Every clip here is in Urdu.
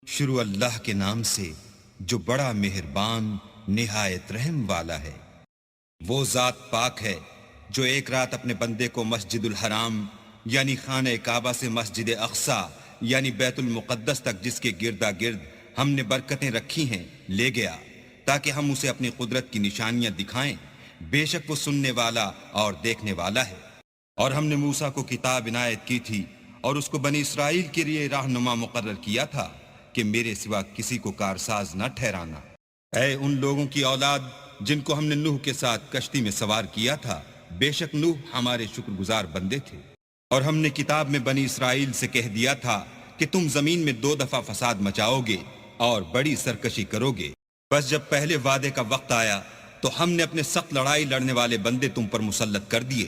شروع اللہ کے نام سے جو بڑا مہربان نہایت رحم والا ہے۔ وہ ذات پاک ہے جو ایک رات اپنے بندے کو مسجد الحرام یعنی خانہ کعبہ سے مسجد اقصی یعنی بیت المقدس تک، جس کے گردا گرد ہم نے برکتیں رکھی ہیں، لے گیا تاکہ ہم اسے اپنی قدرت کی نشانیاں دکھائیں۔ بے شک وہ سننے والا اور دیکھنے والا ہے۔ اور ہم نے موسیٰ کو کتاب عنایت کی تھی اور اس کو بنی اسرائیل کے لیے رہنما مقرر کیا تھا کہ میرے سوا کسی کو کارساز نہ ٹھہرانا۔ اے ان لوگوں کی اولاد جن کو ہم نے نوح کے ساتھ کشتی میں سوار کیا تھا، بے شک نوح ہمارے شکر گزار بندے تھے۔ اور ہم نے کتاب میں بنی اسرائیل سے کہہ دیا تھا کہ تم زمین میں 2 دفعہ فساد مچاؤ گے اور بڑی سرکشی کرو گے۔ بس جب پہلے وعدے کا وقت آیا تو ہم نے اپنے سخت لڑائی لڑنے والے بندے تم پر مسلط کر دیے،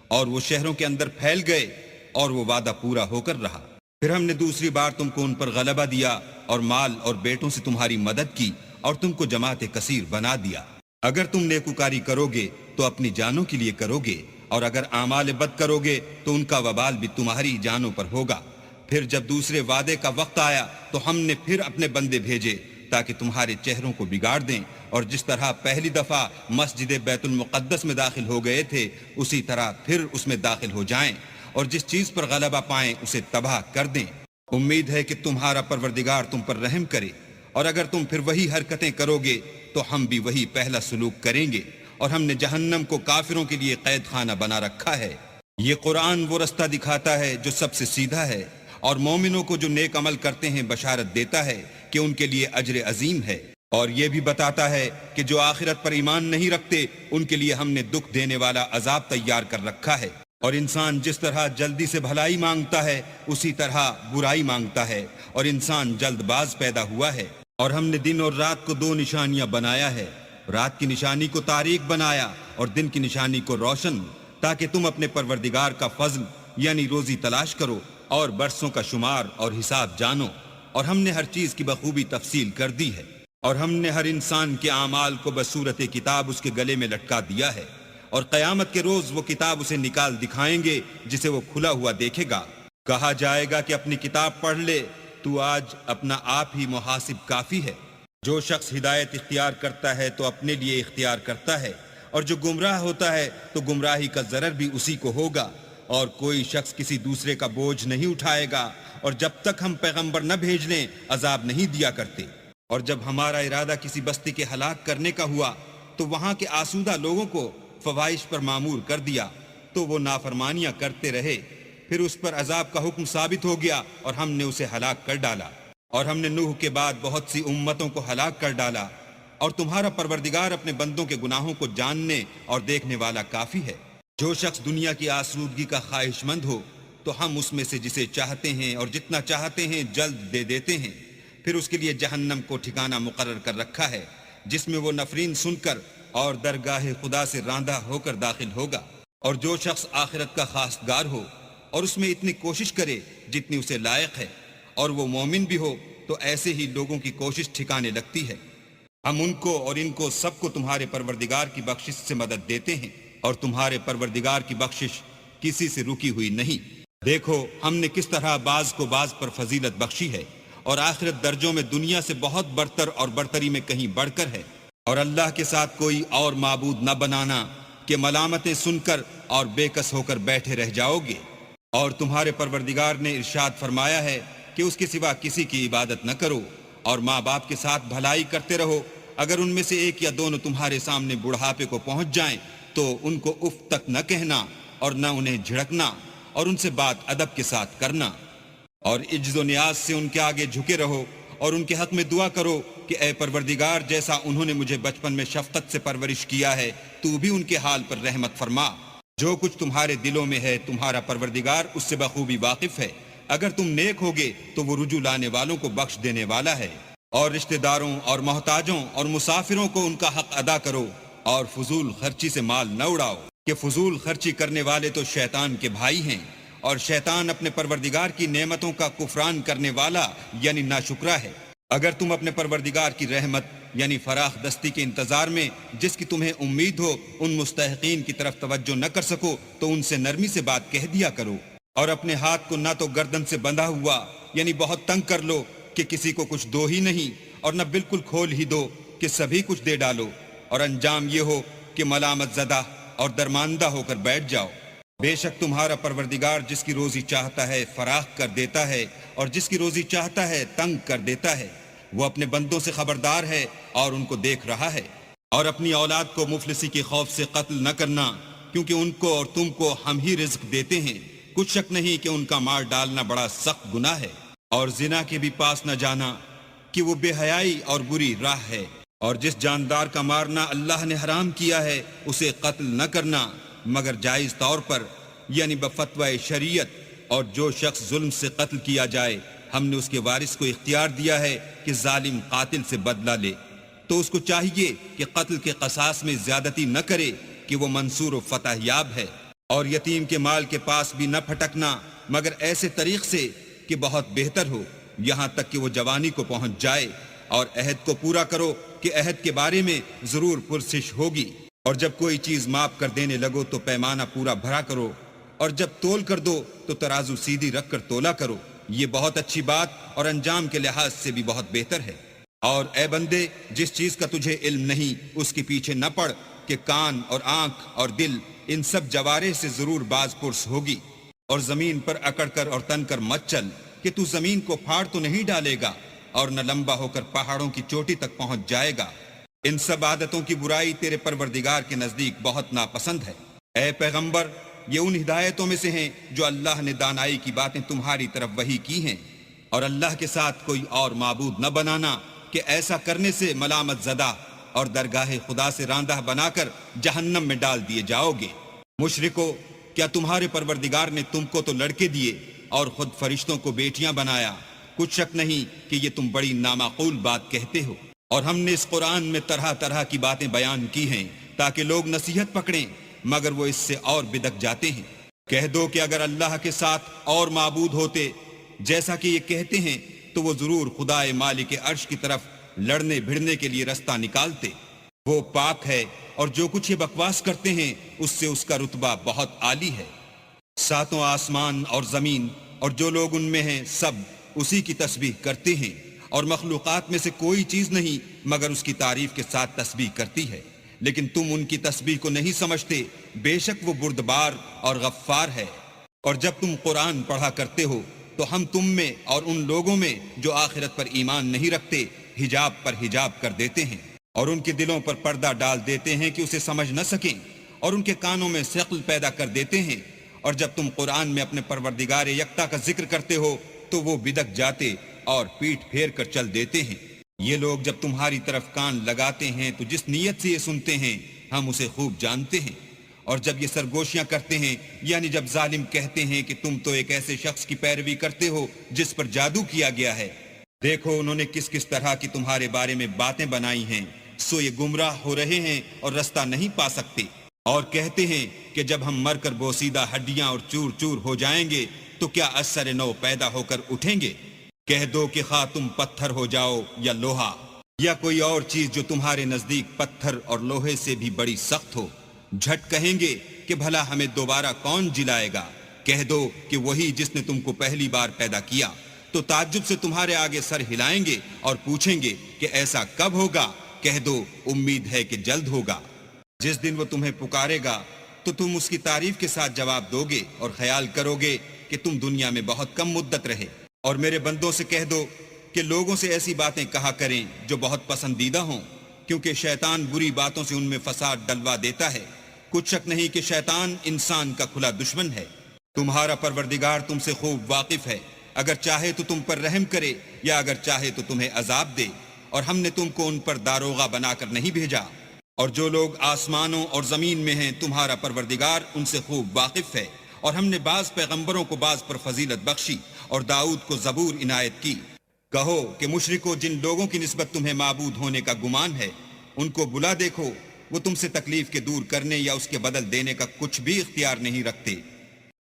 اور وہ شہروں کے اندر پھیل گئے، اور وہ وعدہ پورا ہو کر رہا۔ پھر ہم نے دوسری بار تم کو ان پر غلبہ دیا اور مال اور بیٹوں سے تمہاری مدد کی اور تم کو جماعت کثیر بنا دیا۔ اگر تم نیکوکاری کرو گے تو اپنی جانوں کے لیے کرو گے، اور اگر اعمال بد کرو گے تو ان کا وبال بھی تمہاری جانوں پر ہوگا۔ پھر جب دوسرے وعدے کا وقت آیا تو ہم نے پھر اپنے بندے بھیجے تاکہ تمہارے چہروں کو بگاڑ دیں، اور جس طرح پہلی دفعہ مسجد بیت المقدس میں داخل ہو گئے تھے اسی طرح پھر اس میں داخل ہو جائیں، اور جس چیز پر غلبہ پائیں اسے تباہ کر دیں۔ امید ہے کہ تمہارا پروردگار تم پر رحم کرے، اور اگر تم پھر وہی حرکتیں کرو گے تو ہم بھی وہی پہلا سلوک کریں گے، اور ہم نے جہنم کو کافروں کے لیے قید خانہ بنا رکھا ہے۔ یہ قرآن وہ رستہ دکھاتا ہے جو سب سے سیدھا ہے، اور مومنوں کو جو نیک عمل کرتے ہیں بشارت دیتا ہے کہ ان کے لیے اجر عظیم ہے، اور یہ بھی بتاتا ہے کہ جو آخرت پر ایمان نہیں رکھتے ان کے لیے ہم نے دکھ دینے والا عذاب تیار کر رکھا ہے۔ اور انسان جس طرح جلدی سے بھلائی مانگتا ہے اسی طرح برائی مانگتا ہے، اور انسان جلد باز پیدا ہوا ہے۔ اور ہم نے دن اور رات کو 2 نشانیاں بنایا ہے، رات کی نشانی کو تاریک بنایا اور دن کی نشانی کو روشن، تاکہ تم اپنے پروردگار کا فضل یعنی روزی تلاش کرو اور برسوں کا شمار اور حساب جانو۔ اور ہم نے ہر چیز کی بخوبی تفصیل کر دی ہے، اور ہم نے ہر انسان کے اعمال کو بصورت کتاب اس کے گلے میں لٹکا دیا ہے، اور قیامت کے روز وہ کتاب اسے نکال دکھائیں گے جسے وہ کھلا ہوا دیکھے گا۔ کہا جائے گا کہ اپنی کتاب پڑھ لے، تو آج اپنا آپ ہی محاسب کافی ہے۔ جو شخص ہدایت اختیار کرتا ہے تو اپنے لیے اختیار کرتا ہے، اور جو گمراہ ہوتا ہے تو گمراہی کا ضرر بھی اسی کو ہوگا، اور کوئی شخص کسی دوسرے کا بوجھ نہیں اٹھائے گا، اور جب تک ہم پیغمبر نہ بھیج لیں عذاب نہیں دیا کرتے۔ اور جب ہمارا ارادہ کسی بستی کے ہلاک کرنے کا ہوا تو وہاں کے آسودہ لوگوں کو فوائش پر معمور کر دیا، تو وہ نافرمانیاں کرتے رہے، پھر اس پر عذاب کا حکم ثابت ہو گیا اور ہم نے اسے ہلاک کر ڈالا۔ اور ہم نے نوح کے بعد بہت سی امتوں کو ہلاک کر ڈالا، اور تمہارا پروردگار اپنے بندوں کے گناہوں کو جاننے اور دیکھنے والا کافی ہے۔ جو شخص دنیا کی آسودگی کا خواہش مند ہو تو ہم اس میں سے جسے چاہتے ہیں اور جتنا چاہتے ہیں جلد دے دیتے ہیں، پھر اس کے لیے جہنم کو ٹھکانہ مقرر کر رکھا ہے، جس میں وہ نفرین سن کر اور درگاہ خدا سے راندہ ہو کر داخل ہوگا۔ اور جو شخص آخرت کا خواستگار ہو اور اس میں اتنی کوشش کرے جتنی اسے لائق ہے، اور وہ مومن بھی ہو، تو ایسے ہی لوگوں کی کوشش ٹھکانے لگتی ہے۔ ہم ان کو اور ان کو سب کو تمہارے پروردگار کی بخشش سے مدد دیتے ہیں، اور تمہارے پروردگار کی بخشش کسی سے رکی ہوئی نہیں۔ دیکھو ہم نے کس طرح بعض کو بعض پر فضیلت بخشی ہے، اور آخرت درجوں میں دنیا سے بہت برتر اور برتری میں کہیں بڑھ کر ہے۔ اور اللہ کے ساتھ کوئی اور معبود نہ بنانا کہ ملامتیں سن کر اور بے کس ہو کر بیٹھے رہ جاؤ گے۔ اور تمہارے پروردگار نے ارشاد فرمایا ہے کہ اس کے سوا کسی کی عبادت نہ کرو، اور ماں باپ کے ساتھ بھلائی کرتے رہو۔ اگر ان میں سے ایک یا دونوں تمہارے سامنے بڑھاپے کو پہنچ جائیں تو ان کو اف تک نہ کہنا اور نہ انہیں جھڑکنا، اور ان سے بات ادب کے ساتھ کرنا، اور عجز و نیاز سے ان کے آگے جھکے رہو، اور ان کے حق میں دعا کرو کہ اے پروردگار، جیسا انہوں نے مجھے بچپن میں شفقت سے پرورش کیا ہے تو بھی ان کے حال پر رحمت فرما۔ جو کچھ تمہارے دلوں میں ہے تمہارا پروردگار اس سے بخوبی واقف ہے۔ اگر تم نیک ہوگے تو وہ رجوع لانے والوں کو بخش دینے والا ہے۔ اور رشتہ داروں اور محتاجوں اور مسافروں کو ان کا حق ادا کرو، اور فضول خرچی سے مال نہ اڑاؤ، کہ فضول خرچی کرنے والے تو شیطان کے بھائی ہیں، اور شیطان اپنے پروردگار کی نعمتوں کا کفران کرنے والا یعنی ناشکرا ہے۔ اگر تم اپنے پروردگار کی رحمت یعنی فراخ دستی کے انتظار میں جس کی تمہیں امید ہو ان مستحقین کی طرف توجہ نہ کر سکو تو ان سے نرمی سے بات کہہ دیا کرو، اور اپنے ہاتھ کو نہ تو گردن سے بندھا ہوا یعنی بہت تنگ کر لو کہ کسی کو کچھ دو ہی نہیں اور نہ بالکل کھول ہی دو کہ سبھی کچھ دے ڈالو، اور انجام یہ ہو کہ ملامت زدہ اور درماندہ ہو کر بیٹھ جاؤ۔ بے شک تمہارا پروردگار جس کی روزی چاہتا ہے فراخ کر دیتا ہے اور جس کی روزی چاہتا ہے تنگ کر دیتا ہے۔ وہ اپنے بندوں سے خبردار ہے اور ان کو دیکھ رہا ہے۔ اور اپنی اولاد کو مفلسی کے خوف سے قتل نہ کرنا، کیونکہ ان کو اور تم کو ہم ہی رزق دیتے ہیں، کچھ شک نہیں کہ ان کا مار ڈالنا بڑا سخت گناہ ہے۔ اور زنا کے بھی پاس نہ جانا کہ وہ بے حیائی اور بری راہ ہے۔ اور جس جاندار کا مارنا اللہ نے حرام کیا ہے اسے قتل نہ کرنا مگر جائز طور پر، یعنی بفتوی شریعت۔ اور جو شخص ظلم سے قتل کیا جائے ہم نے اس کے وارث کو اختیار دیا ہے کہ ظالم قاتل سے بدلہ لے، تو اس کو چاہیے کہ قتل کے قصاص میں زیادتی نہ کرے کہ وہ منصور و فتح یاب ہے۔ اور یتیم کے مال کے پاس بھی نہ پھٹکنا مگر ایسے طریق سے کہ بہت بہتر ہو، یہاں تک کہ وہ جوانی کو پہنچ جائے۔ اور عہد کو پورا کرو کہ عہد کے بارے میں ضرور پرسش ہوگی۔ اور جب کوئی چیز ماپ کر دینے لگو تو پیمانہ پورا بھرا کرو، اور جب تول کر دو تو ترازو سیدھی رکھ کر تولا کرو، یہ بہت اچھی بات اور انجام کے لحاظ سے بھی بہت بہتر ہے۔ اور اے بندے، جس چیز کا تجھے علم نہیں اس کے پیچھے نہ پڑ کہ کان اور آنکھ اور دل ان سب جوارے سے ضرور باز پرس ہوگی۔ اور زمین پر اکڑ کر اور تن کر مت چل کہ تو زمین کو پھاڑ تو نہیں ڈالے گا اور نہ لمبا ہو کر پہاڑوں کی چوٹی تک پہنچ جائے گا۔ ان سب عادتوں کی برائی تیرے پروردگار کے نزدیک بہت ناپسند ہے۔ اے پیغمبر، یہ ان ہدایتوں میں سے ہیں جو اللہ نے دانائی کی باتیں تمہاری طرف وحی کی ہیں، اور اللہ کے ساتھ کوئی اور معبود نہ بنانا کہ ایسا کرنے سے ملامت زدہ اور درگاہ خدا سے راندہ بنا کر جہنم میں ڈال دیے جاؤ گے۔ مشرکو، کیا تمہارے پروردگار نے تم کو تو لڑکے دیے اور خود فرشتوں کو بیٹیاں بنایا؟ کچھ شک نہیں کہ یہ تم بڑی نامعقول بات کہتے ہو۔ اور ہم نے اس قرآن میں طرح طرح کی باتیں بیان کی ہیں تاکہ لوگ نصیحت پکڑیں، مگر وہ اس سے اور بدک جاتے ہیں۔ کہہ دو کہ اگر اللہ کے ساتھ اور معبود ہوتے جیسا کہ یہ کہتے ہیں تو وہ ضرور خدائے مالک عرش کی طرف لڑنے بھڑنے کے لیے رستہ نکالتے۔ وہ پاک ہے اور جو کچھ یہ بکواس کرتے ہیں اس سے اس کا رتبہ بہت عالی ہے۔ ساتوں آسمان اور زمین اور جو لوگ ان میں ہیں سب اسی کی تسبیح کرتے ہیں، اور مخلوقات میں سے کوئی چیز نہیں مگر اس کی تعریف کے ساتھ تسبیح کرتی ہے، لیکن تم ان کی تسبیح کو نہیں سمجھتے۔ بے شک وہ بردبار اور غفار ہے۔ اور جب تم قرآن پڑھا کرتے ہو تو ہم تم میں اور ان لوگوں میں جو آخرت پر ایمان نہیں رکھتے حجاب پر حجاب کر دیتے ہیں، اور ان کے دلوں پر پردہ ڈال دیتے ہیں کہ اسے سمجھ نہ سکیں، اور ان کے کانوں میں ثقل پیدا کر دیتے ہیں۔ اور جب تم قرآن میں اپنے پروردگار یکتا کا ذکر کرتے ہو تو وہ بدک جاتے اور پیٹھ پھیر کر چل دیتے ہیں۔ یہ لوگ جب تمہاری طرف کان لگاتے ہیں تو جس نیت سے یہ سنتے ہیں ہم اسے خوب جانتے ہیں۔ اور جب یہ سرگوشیاں کرتے ہیں، یعنی جب ظالم کہتے ہیں کہ تم تو ایک ایسے شخص کی پیروی کرتے ہو جس پر جادو کیا گیا ہے، دیکھو انہوں نے کس کس طرح کی تمہارے بارے میں باتیں بنائی ہیں، سو یہ گمراہ ہو رہے ہیں اور رستہ نہیں پا سکتے۔ اور کہتے ہیں کہ جب ہم مر کر بوسیدہ ہڈیاں اور چور چور ہو جائیں گے تو کیا اثر نو پیدا ہو کر اٹھیں گے؟ کہہ دو کہ خواہ تم پتھر ہو جاؤ یا لوہا یا کوئی اور چیز جو تمہارے نزدیک پتھر اور لوہے سے بھی بڑی سخت ہو، جھٹ کہیں گے کہ بھلا ہمیں دوبارہ کون جلائے گا؟ کہہ دو کہ وہی جس نے تم کو پہلی بار پیدا کیا، تو تعجب سے تمہارے آگے سر ہلائیں گے اور پوچھیں گے کہ ایسا کب ہوگا؟ کہہ دو امید ہے کہ جلد ہوگا۔ جس دن وہ تمہیں پکارے گا تو تم اس کی تعریف کے ساتھ جواب دو گے اور خیال کرو گے کہ تم دنیا میں بہت کم مدت رہے۔ اور میرے بندوں سے کہہ دو کہ لوگوں سے ایسی باتیں کہا کریں جو بہت پسندیدہ ہوں، کیونکہ شیطان بری باتوں سے ان میں فساد ڈلوا دیتا ہے۔ کچھ شک نہیں کہ شیطان انسان کا کھلا دشمن ہے۔ تمہارا پروردگار تم سے خوب واقف ہے، اگر چاہے تو تم پر رحم کرے یا اگر چاہے تو تمہیں عذاب دے، اور ہم نے تم کو ان پر داروغہ بنا کر نہیں بھیجا۔ اور جو لوگ آسمانوں اور زمین میں ہیں تمہارا پروردگار ان سے خوب واقف ہے، اور ہم نے بعض پیغمبروں کو بعض پر فضیلت بخشی اور داؤد کو زبور عنایت کی۔ کہو کہ مشرکو، جن لوگوں کی نسبت تمہیں معبود ہونے کا گمان ہے ان کو بلا دیکھو، وہ تم سے تکلیف کے دور کرنے یا اس کے بدل دینے کا کچھ بھی اختیار نہیں رکھتے۔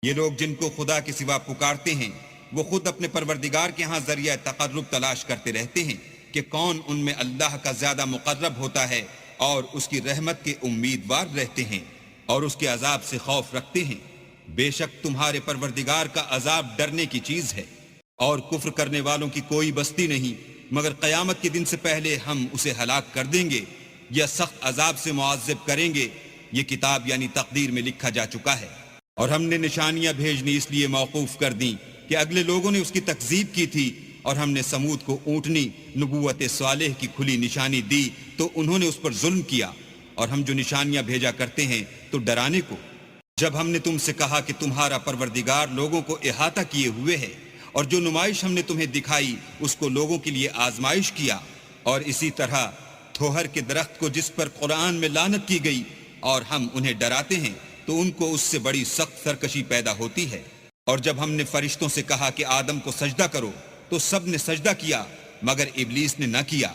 یہ لوگ جن کو خدا کے سوا پکارتے ہیں وہ خود اپنے پروردگار کے ہاں ذریعہ تقرب تلاش کرتے رہتے ہیں کہ کون ان میں اللہ کا زیادہ مقرب ہوتا ہے، اور اس کی رحمت کے امیدوار رہتے ہیں اور اس کے عذاب سے خوف رکھتے ہیں۔ بے شک تمہارے پروردگار کا عذاب ڈرنے کی چیز ہے۔ اور کفر کرنے والوں کی کوئی بستی نہیں مگر قیامت کے دن سے پہلے ہم اسے ہلاک کر دیں گے یا سخت عذاب سے معذب کریں گے. یہ کتاب یعنی تقدیر میں لکھا جا چکا ہے. اور ہم نے نشانیاں بھیجنی اس لیے موقوف کر دیں کہ اگلے لوگوں نے اس کی تکذیب کی تھی، اور ہم نے سمود کو اونٹنی نبوت صالح کی کھلی نشانی دی تو انہوں نے اس پر ظلم کیا. اور ہم جو نشانیاں بھیجا کرتے ہیں تو ڈرانے کو. جب ہم نے تم سے کہا کہ تمہارا پروردگار لوگوں کو احاطہ کیے ہوئے ہے، اور جو نمائش ہم نے تمہیں دکھائی اس کو لوگوں کے لیے آزمائش کیا، اور اسی طرح تھوہر کے درخت کو جس پر قرآن میں لعنت کی گئی اور ہم انہیں ڈراتے ہیں تو ان کو اس سے بڑی سخت سرکشی پیدا ہوتی ہے. اور جب ہم نے فرشتوں سے کہا کہ آدم کو سجدہ کرو تو سب نے سجدہ کیا مگر ابلیس نے نہ کیا.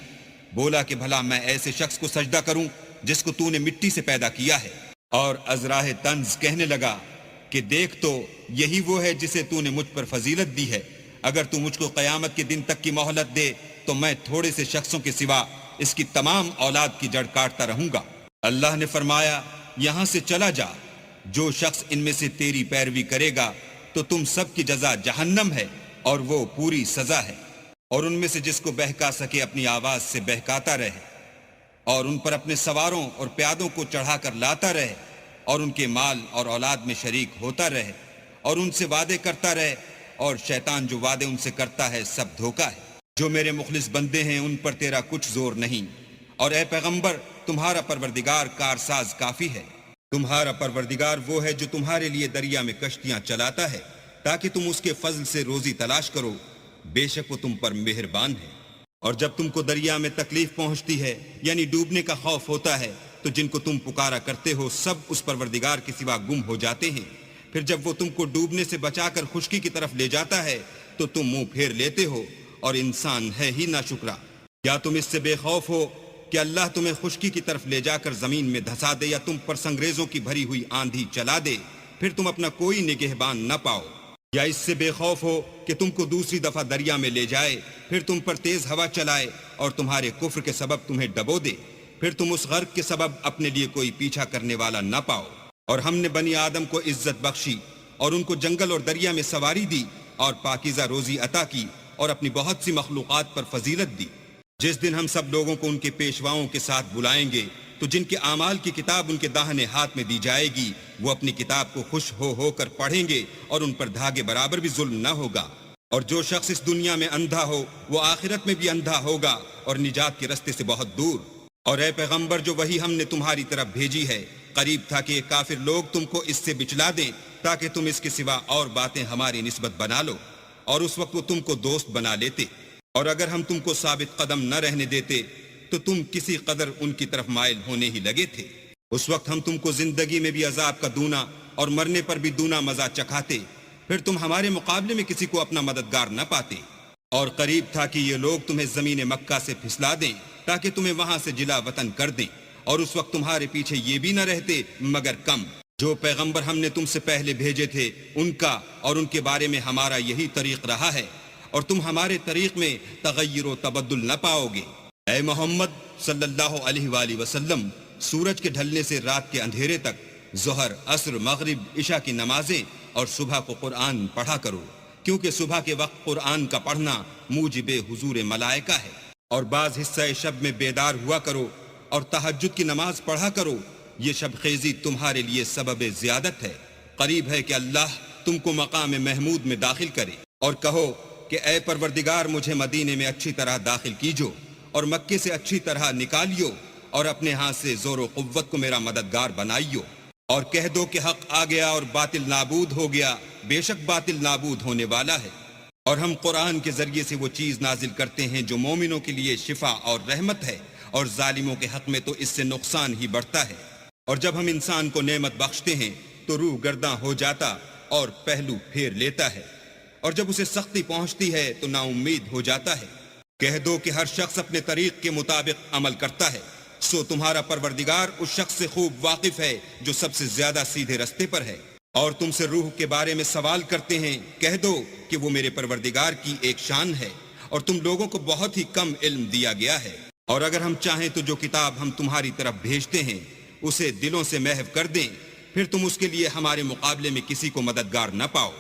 بولا کہ بھلا میں ایسے شخص کو سجدہ کروں جس کو تو نے مٹی سے پیدا کیا ہے. اور ازراہ طنز کہنے لگا کہ دیکھ تو یہی وہ ہے جسے تو نے مجھ پر فضیلت دی ہے. اگر تو مجھ کو قیامت کے دن تک کی مہلت دے تو میں تھوڑے سے شخصوں کے سوا اس کی تمام اولاد کی جڑ کاٹتا رہوں گا. اللہ نے فرمایا یہاں سے چلا جا. جو شخص ان میں سے تیری پیروی کرے گا تو تم سب کی جزا جہنم ہے اور وہ پوری سزا ہے. اور ان میں سے جس کو بہکا سکے اپنی آواز سے بہکاتا رہے، اور ان پر اپنے سواروں اور پیادوں کو چڑھا کر لاتا رہے، اور ان کے مال اور اولاد میں شریک ہوتا رہے، اور ان سے وعدے کرتا رہے، اور شیطان جو وعدے ان سے کرتا ہے سب دھوکا ہے. جو میرے مخلص بندے ہیں ان پر تیرا کچھ زور نہیں. اور اے پیغمبر تمہارا پروردگار کارساز کافی ہے. تمہارا پروردگار وہ ہے جو تمہارے لیے دریا میں کشتیاں چلاتا ہے تاکہ تم اس کے فضل سے روزی تلاش کرو. بے شک وہ تم پر مہربان ہے. اور جب تم کو دریا میں تکلیف پہنچتی ہے یعنی ڈوبنے کا خوف ہوتا ہے تو جن کو تم پکارا کرتے ہو سب اس پروردگار کے سوا گم ہو جاتے ہیں. پھر جب وہ تم کو ڈوبنے سے بچا کر خشکی کی طرف لے جاتا ہے تو تم منہ پھیر لیتے ہو، اور انسان ہے ہی ناشکرا. کیا تم اس سے بے خوف ہو کہ اللہ تمہیں خشکی کی طرف لے جا کر زمین میں دھسا دے یا تم پر سنگریزوں کی بھری ہوئی آندھی چلا دے پھر تم اپنا کوئی نگہبان نہ پاؤ؟ یا اس سے بے خوف ہو کہ تم کو دوسری دفعہ دریا میں لے جائے پھر تم پر تیز ہوا چلائے اور تمہارے کفر کے سبب تمہیں ڈبو دے پھر تم اس غرق کے سبب اپنے لیے کوئی پیچھا کرنے والا نہ پاؤ؟ اور ہم نے بنی آدم کو عزت بخشی اور ان کو جنگل اور دریا میں سواری دی اور پاکیزہ روزی عطا کی اور اپنی بہت سی مخلوقات پر فضیلت دی. جس دن ہم سب لوگوں کو ان کے پیشواؤں کے ساتھ بلائیں گے تو جن کے اعمال کی کتاب ان کے داہنے ہاتھ میں دی جائے گی وہ اپنی کتاب کو خوش ہو کر پڑھیں گے اور ان پر دھاگے برابر بھی ظلم نہ ہوگا. اور جو شخص اس دنیا میں اندھا ہو وہ آخرت میں بھی اندھا ہوگا اور نجات کے رستے سے بہت دور. اور اے پیغمبر جو وہی ہم نے تمہاری طرف بھیجی ہے قریب تھا کہ کافر لوگ تم کو اس سے بچلا دیں تاکہ تم اس کے سوا اور باتیں ہماری نسبت بنا لو، اور اس وقت وہ تم کو دوست بنا لیتے. اور اگر ہم تم کو ثابت قدم نہ رہنے دیتے تو تم کسی قدر ان کی طرف مائل ہونے ہی لگے تھے. اس وقت ہم تم کو زندگی میں بھی عذاب کا دونا اور مرنے پر بھی دونا مزہ چکھاتے، پھر تم ہمارے مقابلے میں کسی کو اپنا مددگار نہ پاتے. اور قریب تھا کہ یہ لوگ تمہیں زمین مکہ سے پھسلا دیں تاکہ تمہیں وہاں سے جلا وطن کر دیں، اور اس وقت تمہارے پیچھے یہ بھی نہ رہتے مگر کم. جو پیغمبر ہم نے تم سے پہلے بھیجے تھے ان کا اور ان کے بارے میں ہمارا یہی طریق رہا ہے، اور تم ہمارے طریق میں تغیر و تبدل نہ پاؤ گے. اے محمد صلی اللہ علیہ وآلہ وسلم سورج کے ڈھلنے سے رات کے اندھیرے تک ظہر، عصر، مغرب، عشاء کی نمازیں اور صبح کو قرآن پڑھا کرو، کیونکہ صبح کے وقت قرآن کا پڑھنا موجب حضور ملائکہ ہے. اور بعض حصہ شب میں بیدار ہوا کرو اور تہجد کی نماز پڑھا کرو، یہ شب خیزی تمہارے لیے سبب زیادت ہے. قریب ہے کہ اللہ تم کو مقام محمود میں داخل کرے. اور کہو کہ اے پروردگار مجھے مدینے میں اچھی طرح داخل کیجو اور مکے سے اچھی طرح نکالیو اور اپنے ہاتھ سے زور و قوت کو میرا مددگار بنائیو. اور کہہ دو کہ حق آ گیا اور باطل نابود ہو گیا، بے شک باطل نابود ہونے والا ہے. اور ہم قرآن کے ذریعے سے وہ چیز نازل کرتے ہیں جو مومنوں کے لیے شفا اور رحمت ہے، اور ظالموں کے حق میں تو اس سے نقصان ہی بڑھتا ہے. اور جب ہم انسان کو نعمت بخشتے ہیں تو روح گرداں ہو جاتا اور پہلو پھیر لیتا ہے، اور جب اسے سختی پہنچتی ہے تو نا امید ہو جاتا ہے. کہہ دو کہ ہر شخص اپنے طریق کے مطابق عمل کرتا ہے، سو تمہارا پروردگار اس شخص سے خوب واقف ہے جو سب سے زیادہ سیدھے رستے پر ہے. اور تم سے روح کے بارے میں سوال کرتے ہیں، کہہ دو کہ وہ میرے پروردگار کی ایک شان ہے اور تم لوگوں کو بہت ہی کم علم دیا گیا ہے. اور اگر ہم چاہیں تو جو کتاب ہم تمہاری طرف بھیجتے ہیں اسے دلوں سے محو کر دیں، پھر تم اس کے لیے ہمارے مقابلے میں کسی کو مددگار نہ پاؤ.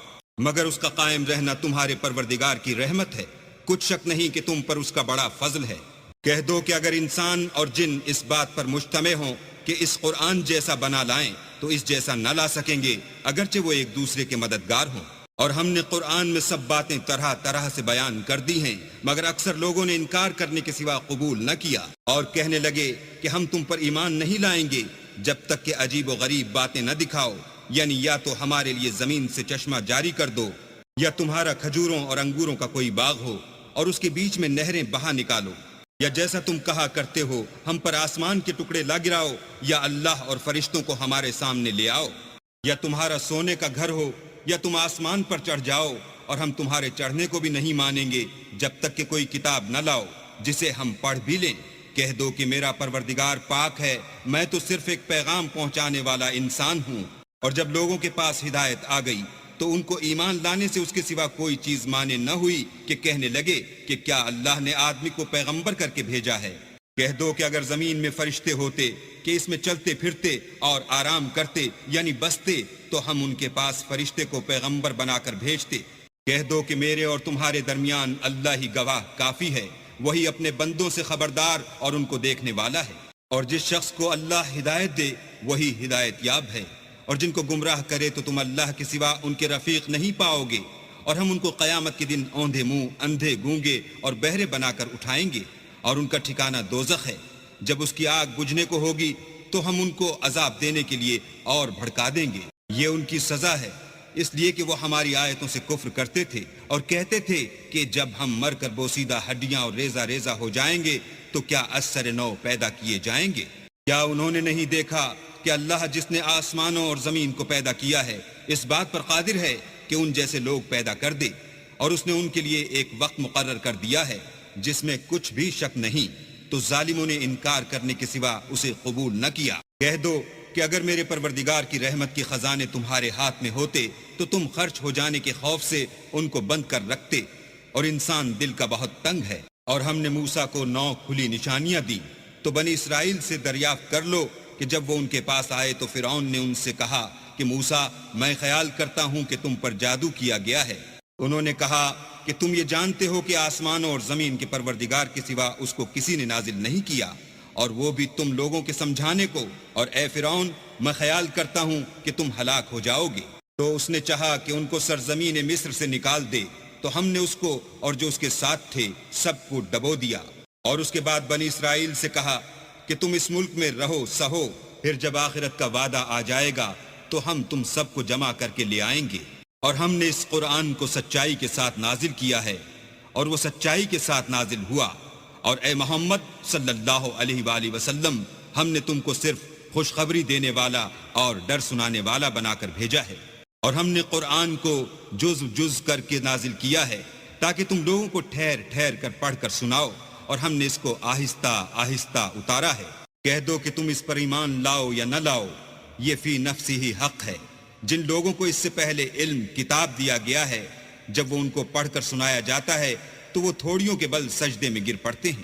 مگر اس کا قائم رہنا تمہارے پروردگار کی رحمت ہے، کچھ شک نہیں کہ تم پر اس کا بڑا فضل ہے۔ کہہ دو کہ اگر انسان اور جن اس بات پر مجتمع ہوں کہ اس قرآن جیسا بنا لائیں تو اس جیسا نہ لا سکیں گے، اگرچہ وہ ایک دوسرے کے مددگار ہوں۔ اور ہم نے قرآن میں سب باتیں طرح طرح سے بیان کر دی ہیں، مگر اکثر لوگوں نے انکار کرنے کے سوا قبول نہ کیا، اور کہنے لگے کہ ہم تم پر ایمان نہیں لائیں گے جب تک کہ عجیب و غریب باتیں نہ دکھاؤ، یعنی یا تو ہمارے لیے زمین سے چشمہ جاری کر دو، یا تمہارا کھجوروں اور انگوروں کا کوئی باغ ہو اور اس کے بیچ میں نہریں بہا نکالو، یا جیسا تم کہا کرتے ہو ہم پر آسمان کے ٹکڑے لا گراؤ، یا اللہ اور فرشتوں کو ہمارے سامنے لے آؤ، یا تمہارا سونے کا گھر ہو، یا تم آسمان پر چڑھ جاؤ اور ہم تمہارے چڑھنے کو بھی نہیں مانیں گے جب تک کہ کوئی کتاب نہ لاؤ جسے ہم پڑھ بھی لیں۔ کہہ دو کہ میرا پروردگار پاک ہے، میں تو صرف ایک پیغام پہنچانے والا انسان ہوں۔ اور جب لوگوں کے پاس ہدایت آ گئی تو ان کو ایمان لانے سے اس کے سوا کوئی چیز مانے نہ ہوئی کہ کہنے لگے کہ کیا اللہ نے آدمی کو پیغمبر کر کے بھیجا ہے۔ کہہ دو کہ اگر زمین میں فرشتے ہوتے کہ اس میں چلتے پھرتے اور آرام کرتے یعنی بستے تو ہم ان کے پاس فرشتے کو پیغمبر بنا کر بھیجتے۔ کہہ دو کہ میرے اور تمہارے درمیان اللہ ہی گواہ کافی ہے، وہی اپنے بندوں سے خبردار اور ان کو دیکھنے والا ہے۔ اور جس شخص کو اللہ ہدایت دے وہی ہدایت یاب ہے، اور جن کو گمراہ کرے تو تم اللہ کے سوا ان کے رفیق نہیں پاؤ گے۔ اور ہم ان کو قیامت کے دن اوندھے منہ، اندھے گونگے اور بہرے بنا کر اٹھائیں گے، اور ان کا ٹھکانہ دوزخ ہے۔ جب اس کی آگ بجھنے کو ہوگی تو ہم ان کو عذاب دینے کے لیے اور بھڑکا دیں گے۔ یہ ان کی سزا ہے، اس لیے کہ وہ ہماری آیتوں سے کفر کرتے تھے اور کہتے تھے کہ جب ہم مر کر بوسیدہ ہڈیاں اور ریزہ ریزہ ہو جائیں گے تو کیا از سر نو پیدا کیے جائیں گے؟ کیا انہوں نے نہیں دیکھا کہ اللہ جس نے آسمانوں اور زمین کو پیدا کیا ہے اس بات پر قادر ہے کہ ان جیسے لوگ پیدا کر دے، اور اس نے ان کے لیے ایک وقت مقرر کر دیا ہے جس میں کچھ بھی شک نہیں، تو ظالموں نے انکار کرنے کے سوا اسے قبول نہ کیا۔ کہہ دو کہ اگر میرے پروردگار کی رحمت کے خزانے تمہارے ہاتھ میں ہوتے تو تم خرچ ہو جانے کے خوف سے ان کو بند کر رکھتے، اور انسان دل کا بہت تنگ ہے۔ اور ہم نے موسیٰ کو 9 کھلی نشانیاں دی، تو بنی اسرائیل سے دریافت کر لو کہ جب وہ ان کے پاس آئے تو فرعون نے ان سے کہا کہ موسیٰ میں خیال کرتا ہوں کہ تم پر جادو کیا گیا ہے۔ انہوں نے کہا کہ تم یہ جانتے ہو کہ آسمانوں اور زمین کے پروردگار کے سوا اس کو کسی نے نازل نہیں کیا، اور وہ بھی تم لوگوں کے سمجھانے کو، اور اے فرعون میں خیال کرتا ہوں کہ تم ہلاک ہو جاؤ گے۔ تو اس نے چاہا کہ ان کو سرزمین مصر سے نکال دے، تو ہم نے اس کو اور جو اس کے ساتھ تھے سب کو ڈبو دیا۔ اور اس کے بعد بنی اسرائیل سے کہا کہ تم اس ملک میں رہو سہو، پھر جب آخرت کا وعدہ آ جائے گا تو ہم تم سب کو جمع کر کے لے آئیں گے۔ اور ہم نے اس قرآن کو سچائی کے ساتھ نازل کیا ہے، اور وہ سچائی کے ساتھ نازل ہوا۔ اور اے محمد صلی اللہ علیہ وآلہ وسلم ہم نے تم کو صرف خوشخبری دینے والا اور ڈر سنانے والا بنا کر بھیجا ہے، اور ہم نے قرآن کو جز جز کر کے نازل کیا ہے تاکہ تم لوگوں کو ٹھہر ٹھہر کر پڑھ کر سناؤ، اور ہم نے اس کو آہستہ آہستہ اتارا ہے۔ کہہ دو کہ تم اس پر ایمان لاؤ یا نہ لاؤ، یہ فی نفسی ہی حق ہے۔ جن لوگوں کو اس سے پہلے علم کتاب دیا گیا ہے، جب وہ ان کو پڑھ کر سنایا جاتا ہے تو وہ تھوڑیوں کے بل سجدے میں گر پڑتے ہیں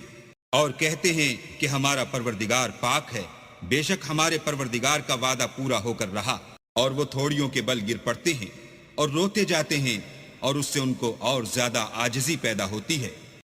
اور کہتے ہیں کہ ہمارا پروردگار پاک ہے۔ بے شک ہمارے پروردگار کا وعدہ پورا ہو کر رہا، اور وہ تھوڑیوں کے بل گر پڑتے ہیں اور روتے جاتے ہیں، اور اس سے ان کو اور زیادہ عاجزی پیدا ہوتی ہے۔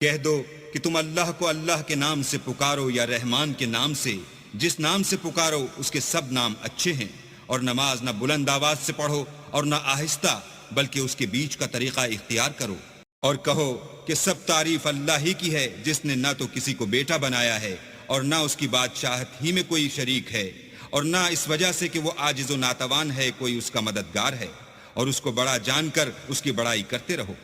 کہہ دو کہ تم اللہ کو اللہ کے نام سے پکارو یا رحمان کے نام سے، جس نام سے پکارو اس کے سب نام اچھے ہیں، اور نماز نہ بلند آواز سے پڑھو اور نہ آہستہ، بلکہ اس کے بیچ کا طریقہ اختیار کرو، اور کہو کہ سب تعریف اللہ ہی کی ہے جس نے نہ تو کسی کو بیٹا بنایا ہے اور نہ اس کی بادشاہت ہی میں کوئی شریک ہے، اور نہ اس وجہ سے کہ وہ عاجز و ناتوان ہے کوئی اس کا مددگار ہے، اور اس کو بڑا جان کر اس کی بڑائی کرتے رہو۔